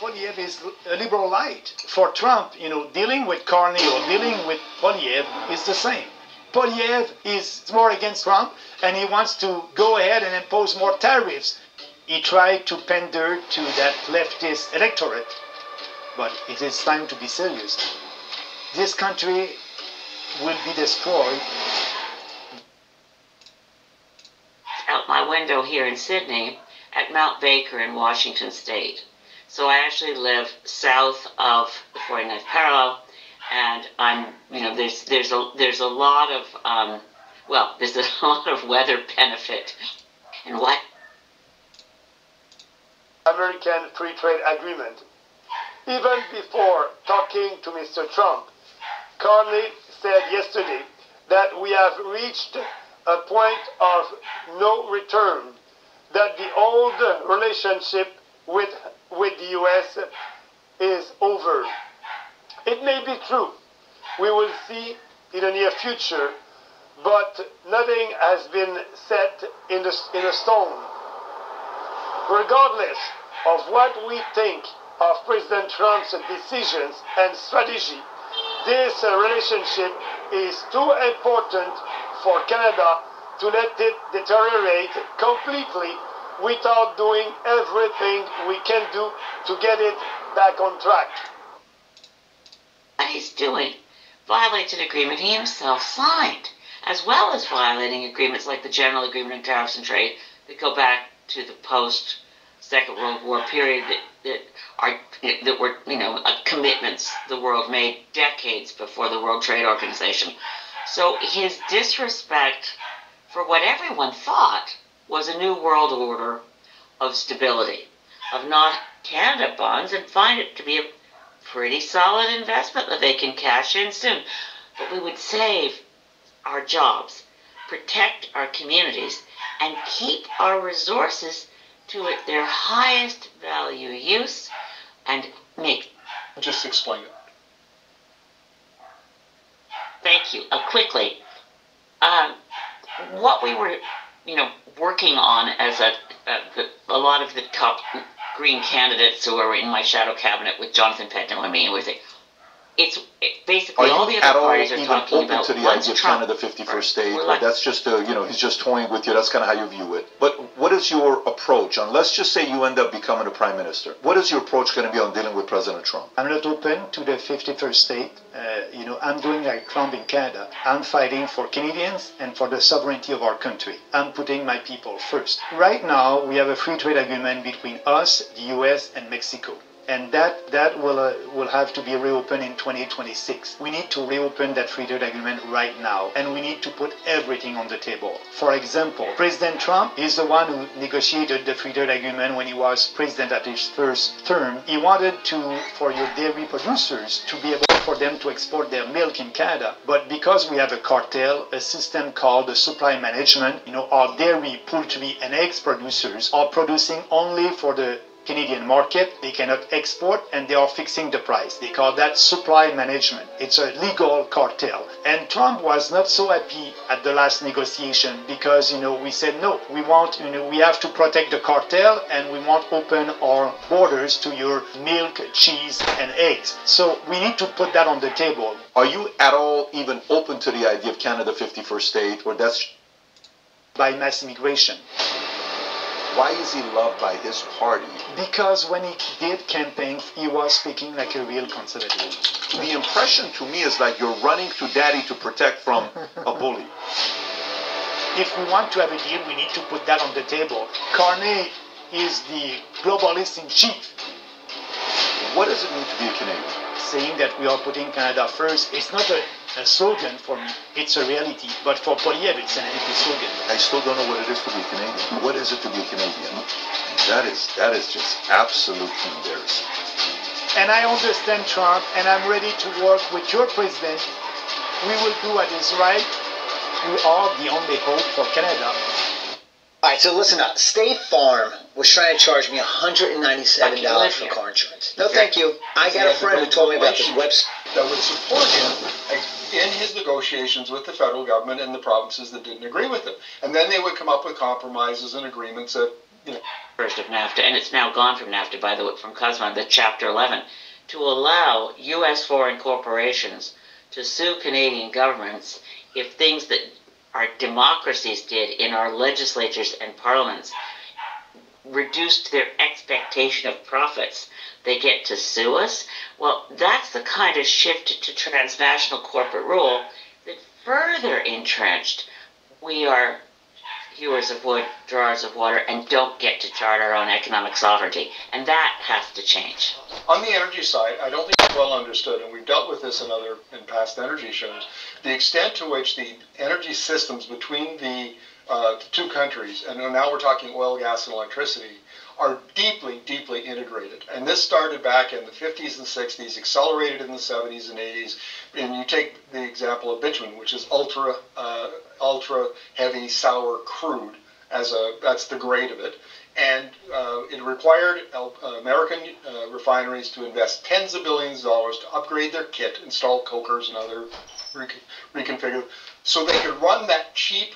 Polyev is a liberal light. For Trump, dealing with Carney or dealing with Polyev is the same. Polyev is more against Trump, and he wants to go ahead and impose more tariffs. He tried to pander to that leftist electorate, but it is time to be serious. This country will be destroyed. Out my window here in Sydney at Mount Baker in Washington State. So I actually live south of the 49th parallel, and I'm, there's a lot of, there's a lot of weather benefit. And what? American Free Trade Agreement. Even before talking to Mr. Trump, Carney said yesterday that we have reached a point of no return, that the old relationship with the U.S. is over. It may be true. We will see in the near future, but nothing has been set in a stone. Regardless of what we think of President Trump's decisions and strategy, this relationship is too important for Canada to let it deteriorate completely without doing everything we can do to get it back on track. What he's doing violates an agreement he himself signed, as well as violating agreements like the General Agreement on Tariffs and Trade that go back to the post-Second World War period that were commitments the world made decades before the World Trade Organization. So his disrespect for what everyone thought was a new world order of stability, of not Canada bonds, and find it to be a pretty solid investment that they can cash in soon. But we would save our jobs, protect our communities, and keep our resources to their highest value use and make. Just explain it. Thank you. Quickly, what we were, working on as a lot of the top Green candidates who are in my shadow cabinet with Jonathan Pedneault and me, and everything. It's basically all the other parties are talking about. Are you at all even open to the idea of Canada 51st state? Or that's just he's just toying with you. That's kind of how you view it. But what is your approach on? Let's just say you end up becoming a prime minister. What is your approach going to be on dealing with President Trump? I'm not open to the 51st state. I'm doing like Trump in Canada. I'm fighting for Canadians and for the sovereignty of our country. I'm putting my people first. Right now, we have a free trade agreement between us, the U.S., and Mexico. And that will have to be reopened in 2026. We need to reopen that free trade agreement right now, and we need to put everything on the table. For example, President Trump is the one who negotiated the free trade agreement when he was president at his first term. He wanted for your dairy producers to be able for them to export their milk in Canada, but because we have a cartel, a system called the supply management, our dairy, poultry, and eggs producers are producing only for the Canadian market. They cannot export, and they are fixing the price. They call that supply management. It's a legal cartel. And Trump was not so happy at the last negotiation because, we said, no, we want, we have to protect the cartel, and we want open our borders to your milk, cheese, and eggs. So we need to put that on the table. Are you at all even open to the idea of Canada 51st state, or that's by mass immigration? Why is he loved by his party? Because when he did campaign, he was speaking like a real conservative. The impression to me is like you're running to daddy to protect from a bully. If we want to have a deal, we need to put that on the table. Carney is the globalist in chief. What does it mean to be a Canadian? Saying that we are putting Canada first, it's not a slogan for me, it's a reality. But for Polyev, it's an empty slogan. I still don't know what it is to be a Canadian. What is it to be a Canadian? That is just absolutely embarrassing. And I understand Trump, and I'm ready to work with your president. We will do what is right. We are the only hope for Canada. All right, so listen up. State Farm was trying to charge me $197 for car insurance. No, thank you. I got a friend who told me about this website that would support him in his negotiations with the federal government and the provinces that didn't agree with him. And then they would come up with compromises and agreements that first of NAFTA, and it's now gone from NAFTA, by the way, from COSMA, the Chapter 11, to allow U.S. foreign corporations to sue Canadian governments if things that our democracies did in our legislatures and parliaments reduced their expectation of profits. They get to sue us. Well, that's the kind of shift to transnational corporate rule that further entrenched we are hewers of wood, drawers of water, and don't get to chart our own economic sovereignty. And that has to change. On the energy side, I don't think it's well understood, and we've dealt with this in past energy shows, the extent to which the energy systems between the two countries, and now we're talking oil, gas, and electricity, are deeply, deeply integrated. And this started back in the 50s and 60s, accelerated in the 70s and 80s. And you take the example of bitumen, which is ultra heavy sour crude, that's the grade of it. And it required American refineries to invest tens of billions of dollars to upgrade their kit, install cokers and other reconfigure, so they could run that cheap,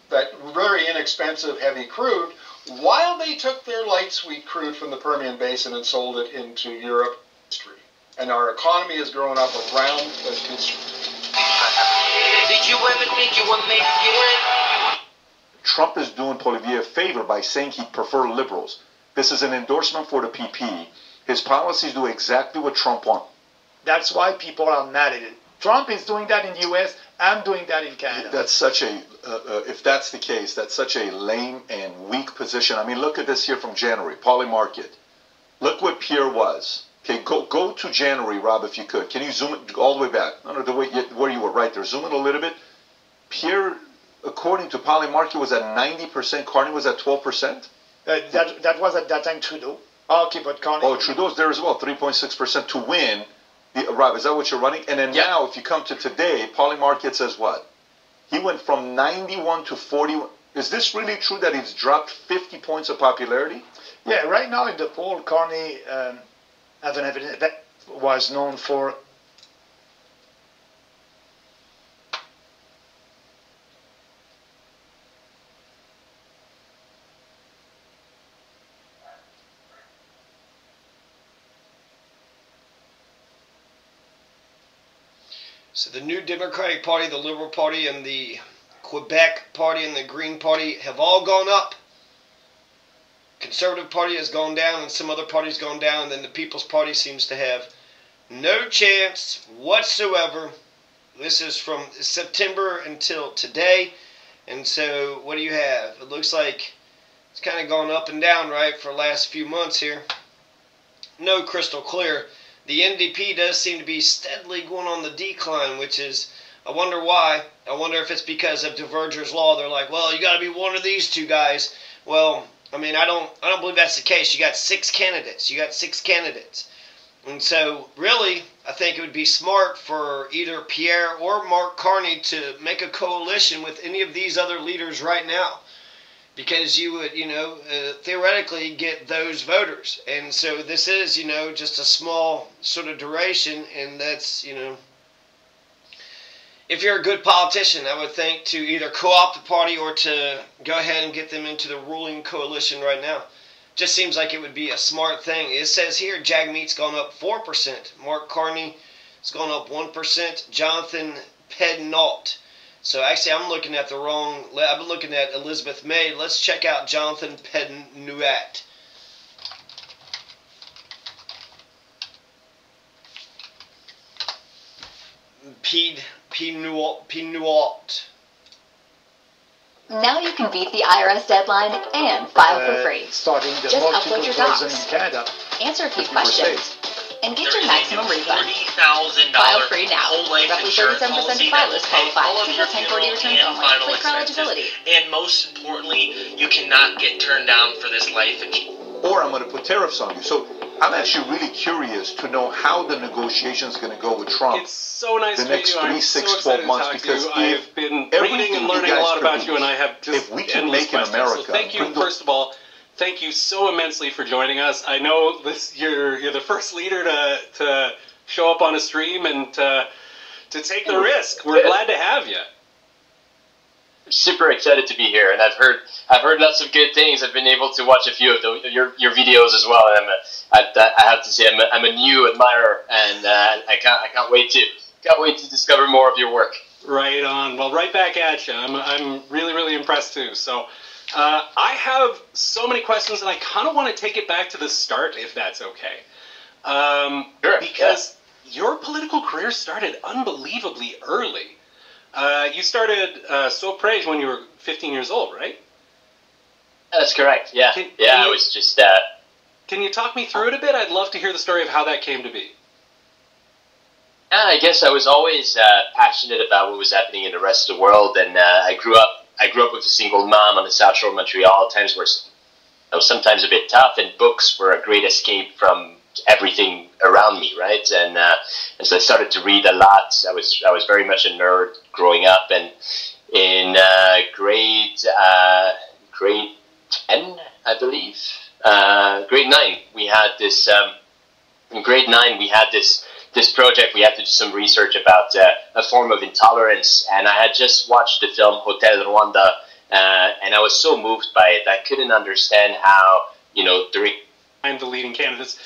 that very inexpensive heavy crude, while they took their light sweet crude from the Permian Basin and sold it into Europe. And our economy has grown up around the Did you ever think you would make it? Trump is doing Poilievre a favor by saying he'd prefer liberals. This is an endorsement for the PP. His policies do exactly what Trump wants. That's why people are mad at it. Trump is doing that in the U.S. I'm doing that in Canada. That's such a, if that's the case, that's such a lame and weak position. I mean, look at this here from January, Poly Market. Look what Pierre was. Okay, go to January, Rob, if you could. Can you zoom it all the way back? No, the way where you were right there. Zoom it a little bit. Pierre, according to Poly Market, was at 90%. Carney was at 12%. That was at that time Trudeau. Okay, but Carney. Oh, Trudeau's there as well, 3.6% to win. Rob, is that what you're running? And then now, if you come to today, Poly Market says what? He went from 91 to 41. Is this really true that he's dropped 50 points of popularity? Yeah, right now in the poll, Carney that was known for. So the New Democratic Party, the Liberal Party, and the Quebec Party and the Green Party have all gone up. Conservative Party has gone down and some other parties gone down, and then the People's Party seems to have no chance whatsoever. This is from September until today. And so what do you have? It looks like it's kind of gone up and down, right, for the last few months here. No crystal clear. The NDP does seem to be steadily going on the decline, which is, I wonder why. I wonder if it's because of Diverger's Law. They're like, well, you got to be one of these two guys. Well, I mean, I don't believe that's the case. You got 6 candidates. And so, really, I think it would be smart for either Pierre or Mark Carney to make a coalition with any of these other leaders right now. Because you would, theoretically get those voters. And so this is, just a small sort of duration. And that's, if you're a good politician, I would think to either co-opt the party or to go ahead and get them into the ruling coalition right now. Just seems like it would be a smart thing. It says here Jagmeet's gone up 4%. Mark Carney has gone up 1%. Jonathan Pedneault. So actually, I'm looking at the wrong. I've been looking at Elizabeth May. Let's check out Jonathan Pedneault. Pedneault. Now you can beat the IRS deadline and file for free. Starting the Just upload your multiple docs, in Canada. answer a few questions, and get your maximum refund. $40,000 File free now. whole life Roughly insurance 37% policy of that will filers pay qualify. all of Single your 1040 funeral returns and only. final Click trial expenses. eligibility. And most importantly, you cannot get turned down for this life insurance. Or I'm going to put tariffs on you. So I'm actually really curious to know how the negotiation is going to go with Trump. It's so nice the to meet next you. 3, I'm 6, so 12 excited months to talk because to you. I've been everything reading and you learning a guys lot about produce, you, and I have just if we can endless make in questions. America, So thank you, first of all. Thank you so immensely for joining us. I know you're the first leader to show up on a stream and to take the risk. We're glad to have you. super excited to be here, and I've heard lots of good things. I've been able to watch a few of your videos as well, and I have to say I'm a new admirer, and I can't wait to discover more of your work. Right on. Well, right back at you. I'm really impressed too. So I have so many questions, and I kind of want to take it back to the start, if that's okay. Sure. Because your political career started unbelievably early. You started Sauprège when you were 15 years old, right? That's correct. Yeah. I was just. Can you talk me through it a bit? I'd love to hear the story of how that came to be. Yeah, I guess I was always passionate about what was happening in the rest of the world, and I grew up with a single mom on the South Shore of Montreal. Times were sometimes a bit tough, and books were a great escape from everything around me, right? And so I started to read a lot. I was very much a nerd growing up, and in grade 10, I believe, grade 9, we had this. In grade 9, we had this project. We had to do some research about a form of intolerance, and I had just watched the film Hotel Rwanda, and I was so moved by it. I couldn't understand how, during I'm the leading candidates.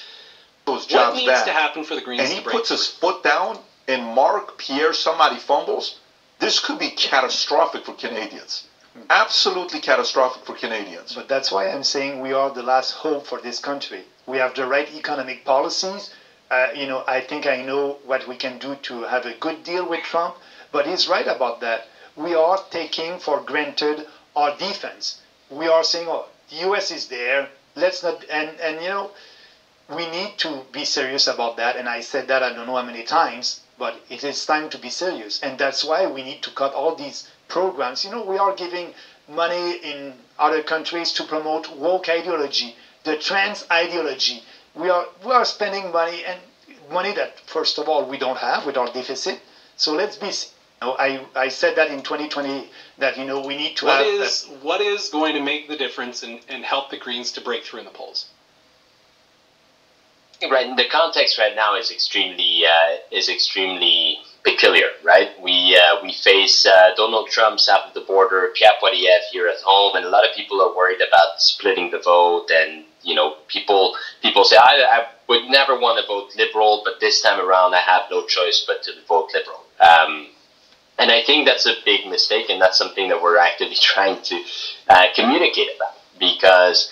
Those jobs what needs to happen for the Greens and to he break puts his foot down, and Mark, Pierre, somebody fumbles. This could be catastrophic for Canadians. Absolutely catastrophic for Canadians. But that's why I'm saying we are the last hope for this country. We have the right economic policies. I think I know what we can do to have a good deal with Trump, but he's right about that. We are taking for granted our defense. We are saying, oh, the U.S. is there. Let's not, we need to be serious about that. And I said that I don't know how many times, but it is time to be serious. And that's why we need to cut all these programs. We are giving money in other countries to promote woke ideology, the trans ideology. We are spending money, and money that, first of all, we don't have with our deficit. So let's be. I said that in 2020 that we need to What is going to make the difference and help the Greens to break through in the polls? Right, the context right now is extremely peculiar, right? We face Donald Trump south of the border, Pierre here at home, and a lot of people are worried about splitting the vote. And people say I would never want to vote Liberal, but this time around I have no choice but to vote Liberal. And I think that's a big mistake, and that's something that we're actively trying to communicate about, because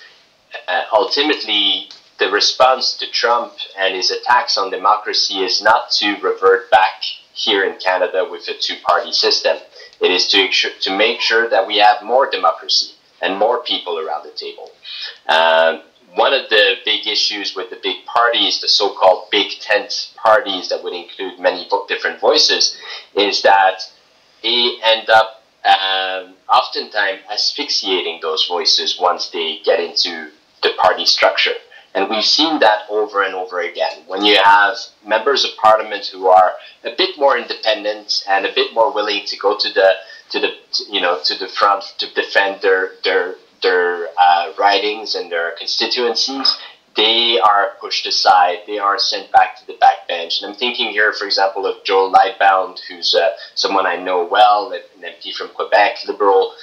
ultimately the response to Trump and his attacks on democracy is not to revert back here in Canada with a two-party system. It is to make sure that we have more democracy and more people around the table. One of the big issues with the big parties, the so-called big tent parties that would include many different voices, is that they end up oftentimes asphyxiating those voices once they get into the party structure. And we've seen that over and over again. When you have members of parliament who are a bit more independent and a bit more willing to go to the front to defend their ridings and their constituencies, they are pushed aside. They are sent back to the backbench. And I'm thinking here, for example, of Joel Lightbound, who's someone I know well, an MP from Quebec, Liberal,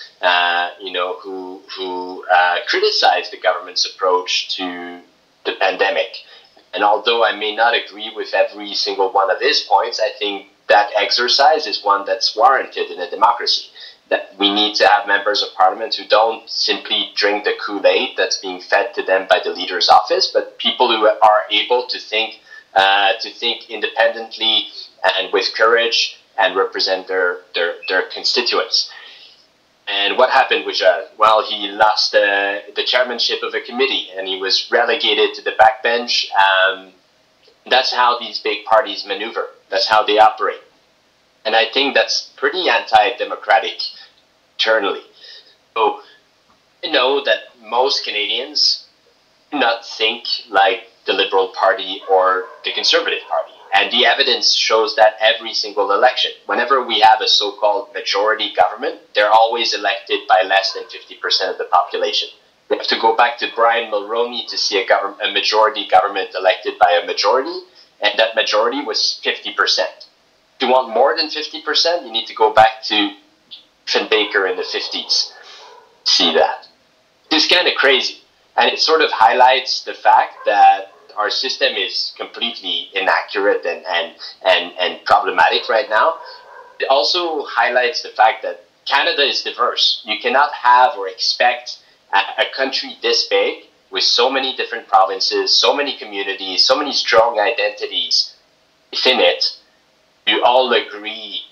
who criticized the government's approach to the pandemic. And although I may not agree with every single one of his points, I think that exercise is one that's warranted in a democracy. That we need to have members of parliament who don't simply drink the Kool-Aid that's being fed to them by the leader's office, but people who are able to think independently and with courage and represent their constituents. And what happened with well, he lost the chairmanship of a committee and he was relegated to the backbench. That's how these big parties maneuver. That's how they operate. And I think that's pretty anti-democratic internally. So I know that most Canadians do not think like the Liberal Party or the Conservative Party. And the evidence shows that every single election. Whenever we have a so-called majority government, they're always elected by less than 50% of the population. We have to go back to Brian Mulroney to see a majority government elected by a majority, and that majority was 50%. If you want more than 50%, you need to go back to Baker in the 50s. See that. It's kind of crazy. And it sort of highlights the fact that our system is completely inaccurate and problematic right now. It also highlights the fact that Canada is diverse. You cannot have or expect a country this big with so many different provinces, so many communities, so many strong identities within it, you all agree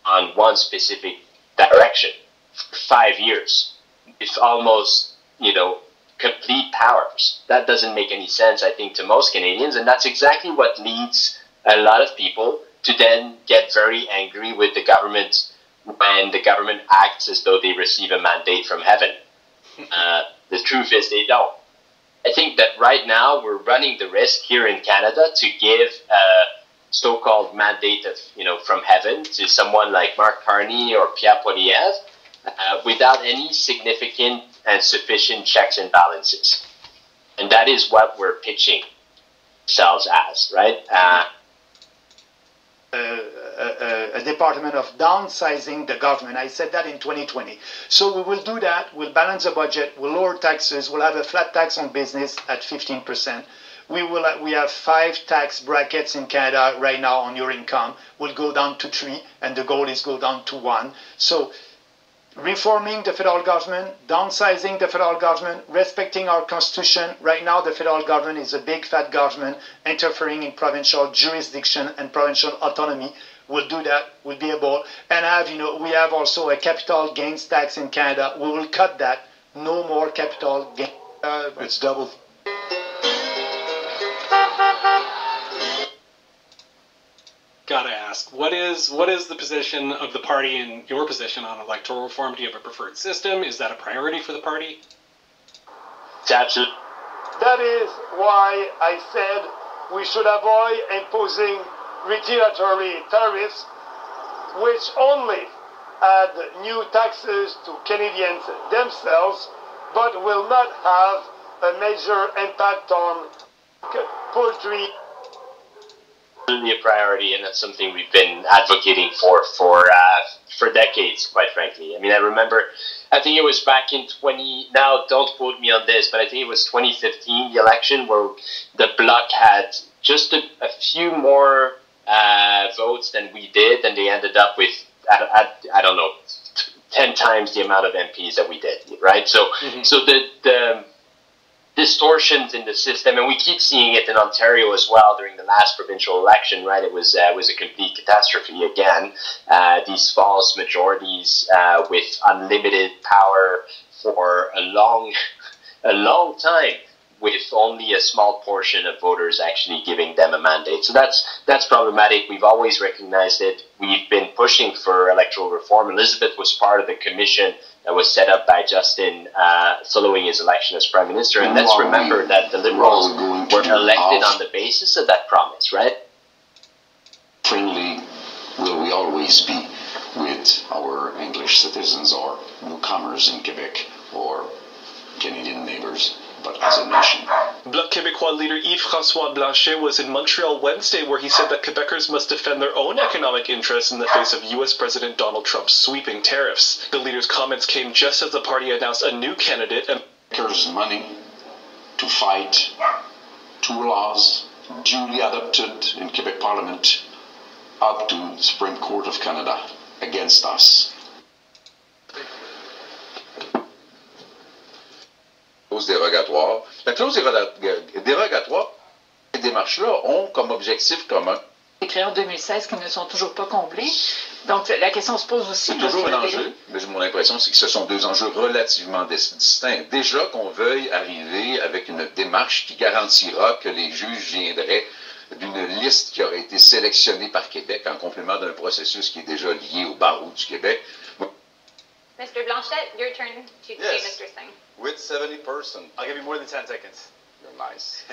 on one specific direction for 5 years. It's almost, complete powers. That doesn't make any sense, I think, to most Canadians, and that's exactly what leads a lot of people to then get very angry with the government when the government acts as though they receive a mandate from heaven. The truth is they don't. I think that right now we're running the risk here in Canada to give a so-called mandate of, from heaven to someone like Mark Carney or Pierre without any significant and sufficient checks and balances. And that is what we're pitching ourselves as, right? A department of downsizing the government. I said that in 2020. So we will do that. We'll balance the budget. We'll lower taxes. We'll have a flat tax on business at 15%. We have 5 tax brackets in Canada right now on your income. We'll go down to 3, and the goal is go down to 1. So reforming the federal government, downsizing the federal government, respecting our constitution. Right now, the federal government is a big fat government interfering in provincial jurisdiction and provincial autonomy. We'll do that. We'll be able. And we have also a capital gains tax in Canada. We will cut that. No more capital gains. It's double. Gotta ask, what is the position of the party and your position on electoral reform? Do you have a preferred system? Is that a priority for the party? It's absolutely. That is why I said we should avoid imposing retaliatory tariffs, which only add new taxes to Canadians themselves, but will not have a major impact on poultry. Absolutely a priority, and that's something we've been advocating for decades, quite frankly. I mean, I think it was back in now don't quote me on this, but I think it was 2015, the election, where the Bloc had just a few more votes than we did, and they ended up with, I don't know, 10 times the amount of MPs that we did, right? So, so the distortions in the system, and we keep seeing it in Ontario as well during the last provincial election, right? It was a complete catastrophe again. These false majorities with unlimited power for a long time, with only a small portion of voters actually giving them a mandate. So that's problematic. We've always recognized it. We've been pushing for electoral reform. Elizabeth was part of the commission that was set up by Justin following his election as Prime Minister. And let's remember that the Liberals were elected on the basis of that promise, right? Friendly will we always be with our English citizens or newcomers in Quebec or Canadian neighbors, but as a nation. Bloc Québécois leader Yves-François Blanchet was in Montreal Wednesday, where he said that Quebecers must defend their own economic interests in the face of U.S. President Donald Trump's sweeping tariffs. The leader's comments came just as the party announced a new candidate. And Quebecers' money to fight 2 laws duly adopted in Quebec Parliament up to the Supreme Court of Canada against us. Dérogatoire. La clause dérogatoire, ces démarches-là ont comme objectif commun. Les créés en 2016 qui ne sont toujours pas comblés. Donc la question se pose aussi. C'est toujours un enjeu, mais mon impression, c'est que ce sont 2 enjeux relativement distincts. Déjà qu'on veuille arriver avec une démarche qui garantira que les juges viendraient d'une liste qui aurait été sélectionnée par Québec en complément d'un processus qui est déjà lié au barreau du Québec. Mr. Blanchet, your turn to say Mr. Singh. With 70%. I'll give you more than 10 seconds. You're nice.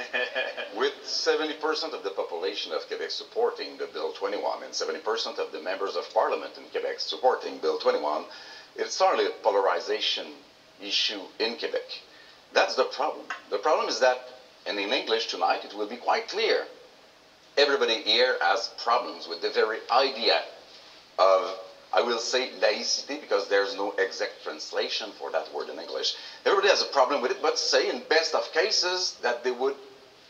With 70% of the population of Quebec supporting the Bill 21 and 70% of the members of Parliament in Quebec supporting Bill 21, it's hardly a polarization issue in Quebec. That's the problem. The problem is that, and in English tonight, it will be quite clear, everybody here has problems with the very idea of I will say laïcité because there's no exact translation for that word in English. Everybody has a problem with it, but say in best of cases that they would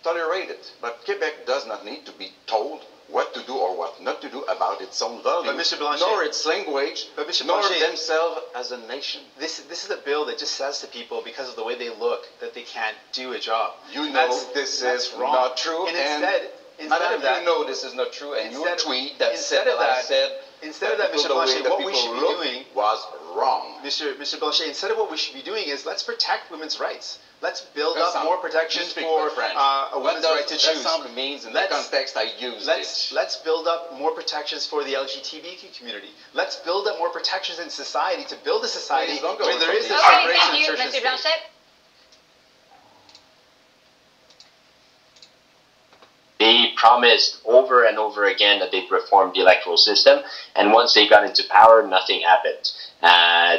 tolerate it. But Quebec does not need to be told what to do or what not to do about its own value, nor its language, nor themselves as a nation. This is a bill that just says to people, because of the way they look, that they can't do a job. You know this is not true, and instead Madam, of that, you know this is not true, and your tweet that said of that I that, said instead of that, Mr. Blanchet, what we should be doing was wrong. Mr. Blanchet, instead of what we should be doing is let's protect women's rights. Let's build up more protections for a woman's right to choose. What that means in the context I used it? Let's build up more protections for the LGBTQ community. Let's build up more protections in society to build a society where there is this separation of church and state. Blanchet. They promised over and over again that they'd reform the electoral system, and once they got into power, nothing happened.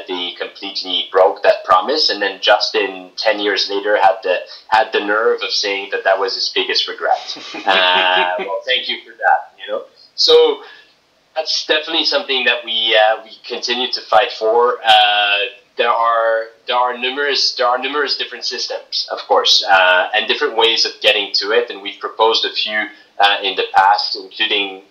They completely broke that promise, and then Justin, 10 years later, had the nerve of saying that was his biggest regret. Well, thank you for that. So that's definitely something that we continue to fight for. There are numerous different systems, of course, and different ways of getting to it, and we've proposed a few in the past, including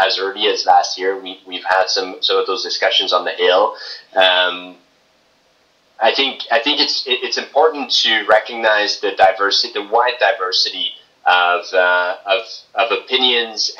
as early as last year. We've had some of those discussions on the Hill. I think it's important to recognize the wide diversity of opinions